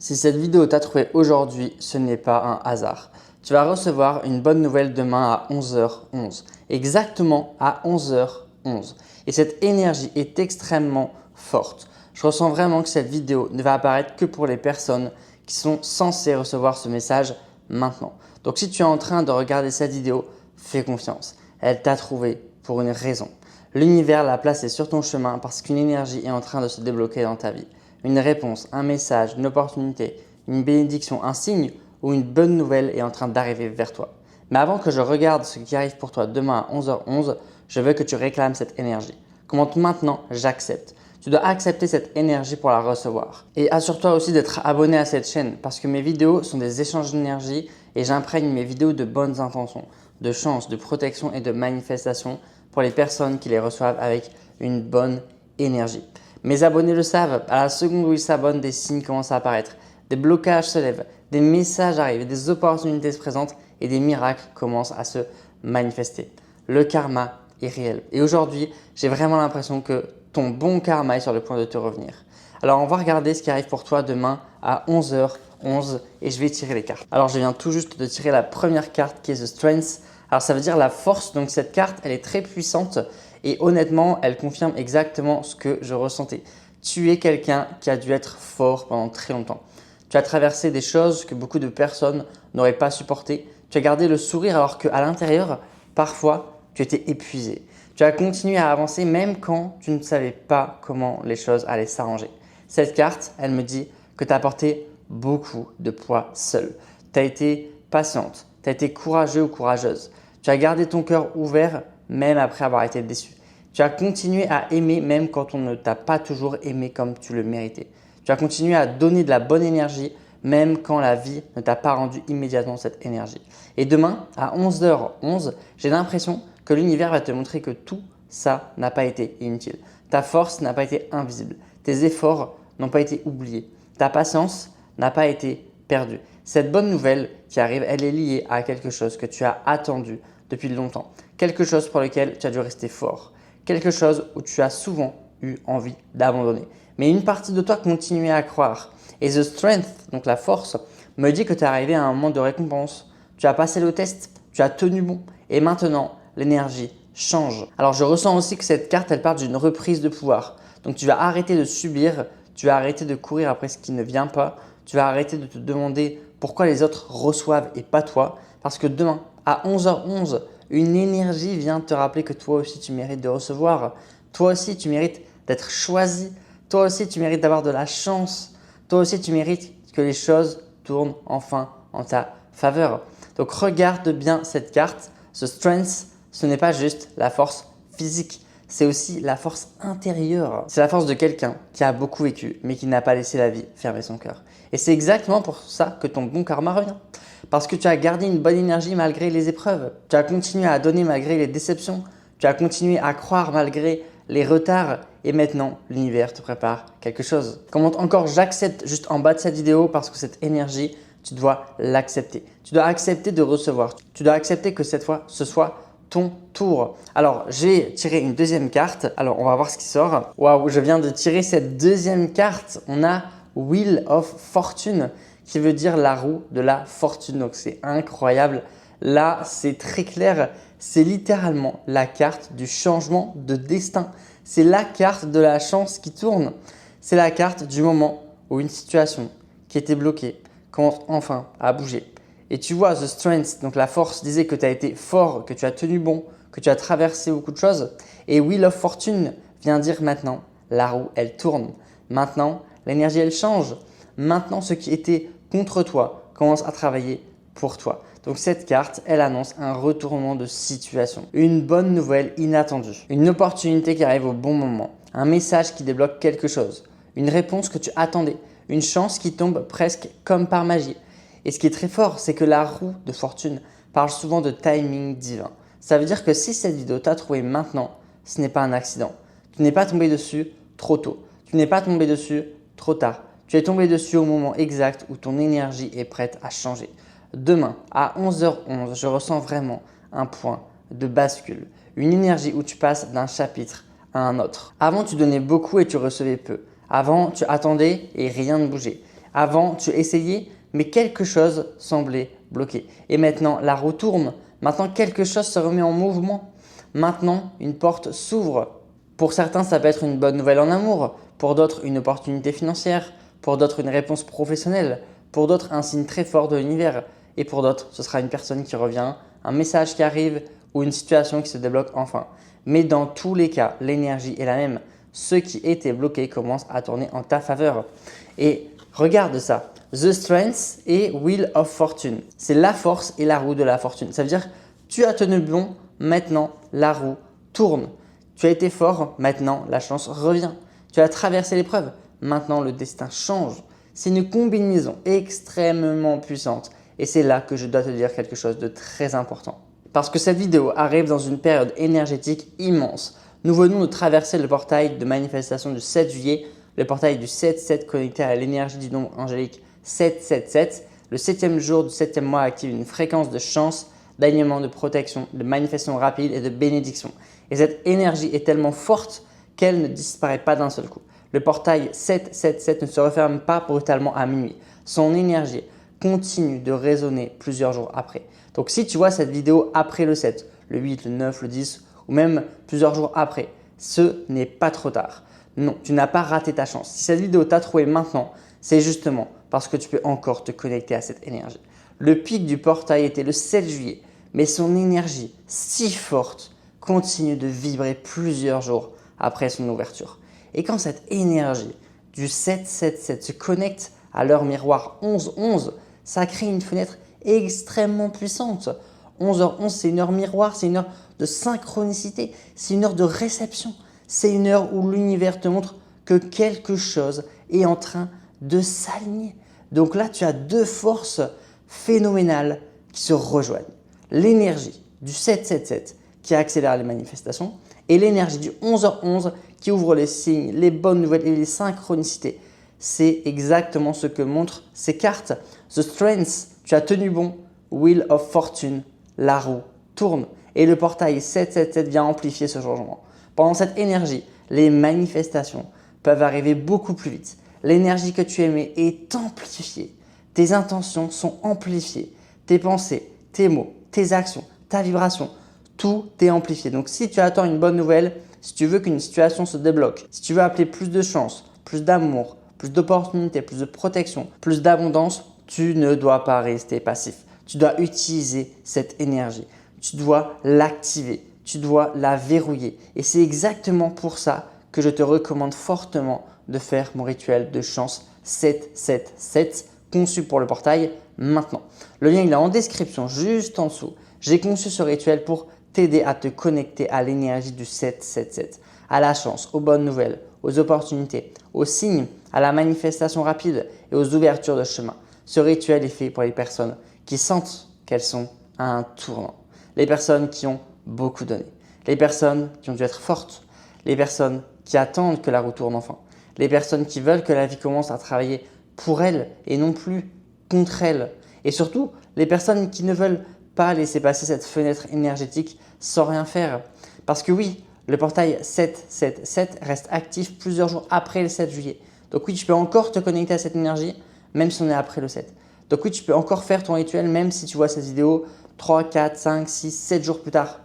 Si cette vidéo t'a trouvé aujourd'hui, ce n'est pas un hasard. Tu vas recevoir une bonne nouvelle demain à 11h11. Exactement à 11h11. Et cette énergie est extrêmement forte. Je ressens vraiment que cette vidéo ne va apparaître que pour les personnes qui sont censées recevoir ce message maintenant. Donc si tu es en train de regarder cette vidéo, fais confiance. Elle t'a trouvé pour une raison. L'univers l'a placée sur ton chemin parce qu'une énergie est en train de se débloquer dans ta vie. Une réponse, un message, une opportunité, une bénédiction, un signe ou une bonne nouvelle est en train d'arriver vers toi. Mais avant que je regarde ce qui arrive pour toi demain à 11h11, je veux que tu réclames cette énergie. Commente maintenant « J'accepte ». Tu dois accepter cette énergie pour la recevoir. Et assure-toi aussi d'être abonné à cette chaîne parce que mes vidéos sont des échanges d'énergie et j'imprègne mes vidéos de bonnes intentions, de chance, de protection et de manifestation pour les personnes qui les reçoivent avec une bonne énergie. Mes abonnés le savent, à la seconde où ils s'abonnent, des signes commencent à apparaître, des blocages se lèvent, des messages arrivent, des opportunités se présentent et des miracles commencent à se manifester. Le karma est réel. Et aujourd'hui, j'ai vraiment l'impression que ton bon karma est sur le point de te revenir. Alors, on va regarder ce qui arrive pour toi demain à 11h11 et je vais tirer les cartes. Alors, je viens tout juste de tirer la première carte qui est The Strength. Alors, ça veut dire la force. Donc, cette carte, elle est très puissante et honnêtement, elle confirme exactement ce que je ressentais. Tu es quelqu'un qui a dû être fort pendant très longtemps. Tu as traversé des choses que beaucoup de personnes n'auraient pas supportées. Tu as gardé le sourire alors qu'à l'intérieur, parfois, tu étais épuisé. Tu as continué à avancer même quand tu ne savais pas comment les choses allaient s'arranger. Cette carte, elle me dit que tu as porté beaucoup de poids seul. Tu as été patiente, tu as été courageux ou courageuse. Tu as gardé ton cœur ouvert même après avoir été déçu. Tu as continué à aimer même quand on ne t'a pas toujours aimé comme tu le méritais. Tu as continué à donner de la bonne énergie même quand la vie ne t'a pas rendu immédiatement cette énergie. Et demain, à 11h11, j'ai l'impression que l'univers va te montrer que tout ça n'a pas été inutile. Ta force n'a pas été invisible. Tes efforts n'ont pas été oubliés. Ta patience n'a pas été perdue. Cette bonne nouvelle qui arrive, elle est liée à quelque chose que tu as attendu depuis longtemps. Quelque chose pour lequel tu as dû rester fort. Quelque chose où tu as souvent eu envie d'abandonner. Mais une partie de toi continuait à croire. Et The Strength, donc la force, me dit que tu es arrivé à un moment de récompense. Tu as passé le test, tu as tenu bon et maintenant l'énergie change. Alors je ressens aussi que cette carte, elle part d'une reprise de pouvoir. Donc tu vas arrêter de subir, tu vas arrêter de courir après ce qui ne vient pas, tu vas arrêter de te demander pourquoi les autres reçoivent et pas toi. Parce que demain, à 11h11, une énergie vient te rappeler que toi aussi tu mérites de recevoir. Toi aussi tu mérites d'être choisi. Toi aussi tu mérites d'avoir de la chance. Toi aussi tu mérites que les choses tournent enfin en ta faveur. Donc regarde bien cette carte. The Strength, ce n'est pas juste la force physique, c'est aussi la force intérieure. C'est la force de quelqu'un qui a beaucoup vécu mais qui n'a pas laissé la vie fermer son cœur. Et c'est exactement pour ça que ton bon karma revient. Parce que tu as gardé une bonne énergie malgré les épreuves. Tu as continué à donner malgré les déceptions. Tu as continué à croire malgré les retards. Et maintenant, l'univers te prépare quelque chose. Commente encore « J'accepte » juste en bas de cette vidéo parce que cette énergie, tu dois l'accepter. Tu dois accepter de recevoir. Tu dois accepter que cette fois, ce soit ton tour. Alors, j'ai tiré une deuxième carte. Alors, on va voir ce qui sort. Waouh, je viens de tirer cette deuxième carte. On a Wheel of Fortune qui veut dire la roue de la fortune. Donc, c'est incroyable. Là, c'est très clair. C'est littéralement la carte du changement de destin. C'est la carte de la chance qui tourne. C'est la carte du moment où une situation qui était bloquée commence enfin à bouger. Et tu vois, The Strength, donc la force, disait que tu as été fort, que tu as tenu bon, que tu as traversé beaucoup de choses. Et Wheel of Fortune vient dire maintenant, la roue, elle tourne. Maintenant, l'énergie, elle change. Maintenant, ce qui était contre toi commence à travailler pour toi. Donc cette carte, elle annonce un retournement de situation, une bonne nouvelle inattendue, une opportunité qui arrive au bon moment, un message qui débloque quelque chose, une réponse que tu attendais, une chance qui tombe presque comme par magie. Et ce qui est très fort, c'est que la roue de fortune parle souvent de timing divin. Ça veut dire que si cette vidéo t'a trouvé maintenant, ce n'est pas un accident. Tu n'es pas tombé dessus trop tôt. Tu n'es pas tombé dessus trop tard. Tu es tombé dessus au moment exact où ton énergie est prête à changer. Demain, à 11h11, je ressens vraiment un point de bascule. Une énergie où tu passes d'un chapitre à un autre. Avant, tu donnais beaucoup et tu recevais peu. Avant, tu attendais et rien ne bougeait. Avant, tu essayais, mais quelque chose semblait bloqué. Et maintenant, la roue tourne. Maintenant, quelque chose se remet en mouvement. Maintenant, une porte s'ouvre. Pour certains, ça peut être une bonne nouvelle en amour. Pour d'autres, une opportunité financière. Pour d'autres, une réponse professionnelle. Pour d'autres, un signe très fort de l'univers. Et pour d'autres, ce sera une personne qui revient, un message qui arrive ou une situation qui se débloque enfin. Mais dans tous les cas, l'énergie est la même. Ce qui était bloqué commence à tourner en ta faveur. Et regarde ça. The Strength et Wheel of Fortune. C'est la force et la roue de la fortune. Ça veut dire tu as tenu bon, maintenant la roue tourne. Tu as été fort, maintenant la chance revient. Tu as traversé l'épreuve, maintenant le destin change. C'est une combinaison extrêmement puissante et c'est là que je dois te dire quelque chose de très important. Parce que cette vidéo arrive dans une période énergétique immense. Nous venons de traverser le portail de manifestation du 7 juillet, le portail du 7-7 connecté à l'énergie du nombre angélique 777. Le 7e jour du 7e mois active une fréquence de chance, d'alignement, de protection, de manifestation rapide et de bénédiction. Et cette énergie est tellement forte qu'elle ne disparaît pas d'un seul coup. Le portail 777 ne se referme pas brutalement à minuit. Son énergie continue de résonner plusieurs jours après. Donc si tu vois cette vidéo après le 7, le 8, le 9, le 10 ou même plusieurs jours après, ce n'est pas trop tard. Non, tu n'as pas raté ta chance. Si cette vidéo t'a trouvé maintenant, c'est justement parce que tu peux encore te connecter à cette énergie. Le pic du portail était le 7 juillet, mais son énergie si forte continue de vibrer plusieurs jours après son ouverture. Et quand cette énergie du 777 se connecte à l'heure miroir 11-11, ça crée une fenêtre extrêmement puissante. 11h11, c'est une heure miroir, c'est une heure de synchronicité, c'est une heure de réception. C'est une heure où l'univers te montre que quelque chose est en train de s'aligner. Donc là, tu as deux forces phénoménales qui se rejoignent. L'énergie du 777 qui accélère les manifestations et l'énergie du 11h11 qui ouvre les signes, les bonnes nouvelles et les synchronicités. C'est exactement ce que montrent ces cartes. The Strength, tu as tenu bon. Wheel of Fortune, la roue tourne. Et le portail 777 vient amplifier ce changement. Pendant cette énergie, les manifestations peuvent arriver beaucoup plus vite. L'énergie que tu émets est amplifiée. Tes intentions sont amplifiées. Tes pensées, tes mots, tes actions, ta vibration, tout est amplifié. Donc si tu attends une bonne nouvelle, si tu veux qu'une situation se débloque, si tu veux appeler plus de chance, plus d'amour, plus d'opportunités, plus de protection, plus d'abondance, tu ne dois pas rester passif. Tu dois utiliser cette énergie. Tu dois l'activer. Tu dois la verrouiller. Et c'est exactement pour ça que je te recommande fortement de faire mon rituel de chance 777 conçu pour le portail maintenant. Le lien il est en description juste en dessous. J'ai conçu ce rituel pour t'aider à te connecter à l'énergie du 777, à la chance, aux bonnes nouvelles, aux opportunités, aux signes, à la manifestation rapide et aux ouvertures de chemin. Ce rituel est fait pour les personnes qui sentent qu'elles sont à un tournant. Les personnes qui ont beaucoup donné. Les personnes qui ont dû être fortes. Les personnes qui attendent que la roue tourne enfin. Les personnes qui veulent que la vie commence à travailler pour elles et non plus contre elles. Et surtout, les personnes qui ne veulent pas laisser passer cette fenêtre énergétique sans rien faire. Parce que oui, le portail 777 reste actif plusieurs jours après le 7 juillet. Donc oui, tu peux encore te connecter à cette énergie même si on est après le 7. Donc oui, tu peux encore faire ton rituel même si tu vois cette vidéo 3, 4, 5, 6, 7 jours plus tard.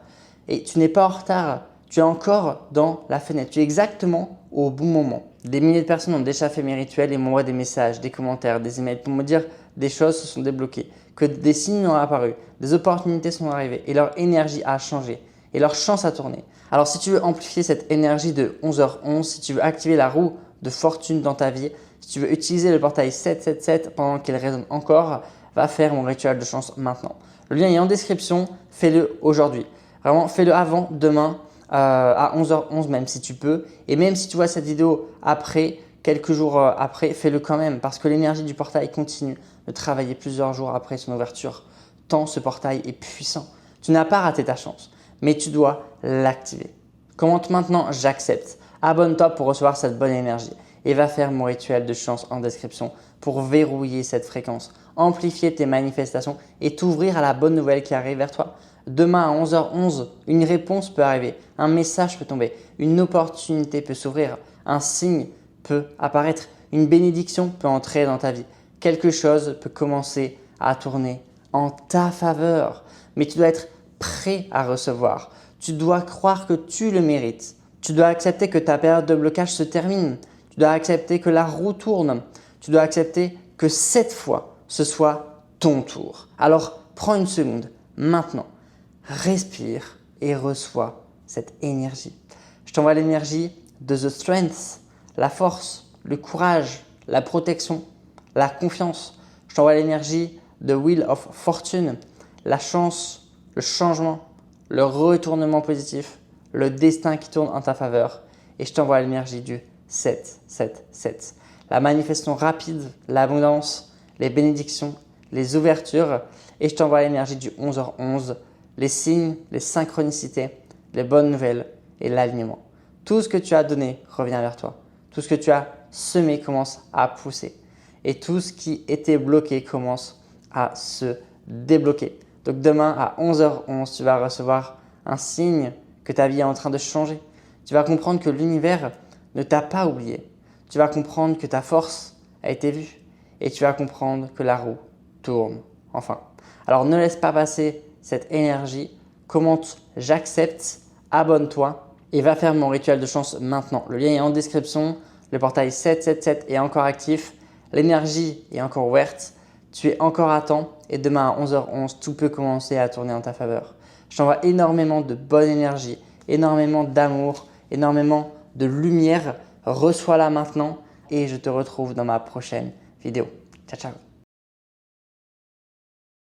Et tu n'es pas en retard, tu es encore dans la fenêtre. Tu es exactement au bon moment. Des milliers de personnes ont déjà fait mes rituels et m'envoient des messages, des commentaires, des emails pour me dire des choses se sont débloquées, que des signes ont apparu, des opportunités sont arrivées et leur énergie a changé et leur chance a tourné. Alors si tu veux amplifier cette énergie de 11h11, si tu veux activer la roue de fortune dans ta vie, si tu veux utiliser le portail 777 pendant qu'il résonne encore, va faire mon rituel de chance maintenant. Le lien est en description, fais-le aujourd'hui. Vraiment, fais-le avant, demain à 11h11 même si tu peux. Et même si tu vois cette vidéo après, quelques jours après, fais-le quand même parce que l'énergie du portail continue de travailler plusieurs jours après son ouverture. Tant ce portail est puissant. Tu n'as pas raté ta chance, mais tu dois l'activer. Commente maintenant « J'accepte ». Abonne-toi pour recevoir cette bonne énergie et va faire mon rituel de chance en description pour verrouiller cette fréquence, amplifier tes manifestations et t'ouvrir à la bonne nouvelle qui arrive vers toi. Demain à 11h11, une réponse peut arriver, un message peut tomber, une opportunité peut s'ouvrir, un signe peut apparaître, une bénédiction peut entrer dans ta vie. quelque chose peut commencer à tourner en ta faveur. Mais tu dois être prêt à recevoir. Tu dois croire que tu le mérites. Tu dois accepter que ta période de blocage se termine. Tu dois accepter que la roue tourne. Tu dois accepter que cette fois, ce soit ton tour. Alors, prends une seconde, maintenant, respire et reçois cette énergie. Je t'envoie l'énergie de The Strength, la force, le courage, la protection, la confiance. Je t'envoie l'énergie de Wheel of Fortune, la chance, le changement, le retournement positif, le destin qui tourne en ta faveur. Et je t'envoie l'énergie du 7, la manifestation rapide, l'abondance, les bénédictions, les ouvertures. Et je t'envoie l'énergie du 11h11, les signes, les synchronicités, les bonnes nouvelles et l'alignement. Tout ce que tu as donné revient vers toi. Tout ce que tu as semé commence à pousser. Et tout ce qui était bloqué commence à se débloquer. Donc demain à 11h11, tu vas recevoir un signe que ta vie est en train de changer. Tu vas comprendre que l'univers ne t'a pas oublié. Tu vas comprendre que ta force a été vue et tu vas comprendre que la roue tourne enfin. Alors ne laisse pas passer cette énergie. Commente « J'accepte », abonne-toi et va faire mon rituel de chance maintenant. Le lien est en description. Le portail 777 est encore actif. L'énergie est encore ouverte. Tu es encore à temps et demain à 11h11, tout peut commencer à tourner en ta faveur. Je t'envoie énormément de bonne énergie, énormément d'amour, énormément de lumière. Reçois-la maintenant et je te retrouve dans ma prochaine vidéo. Ciao, ciao.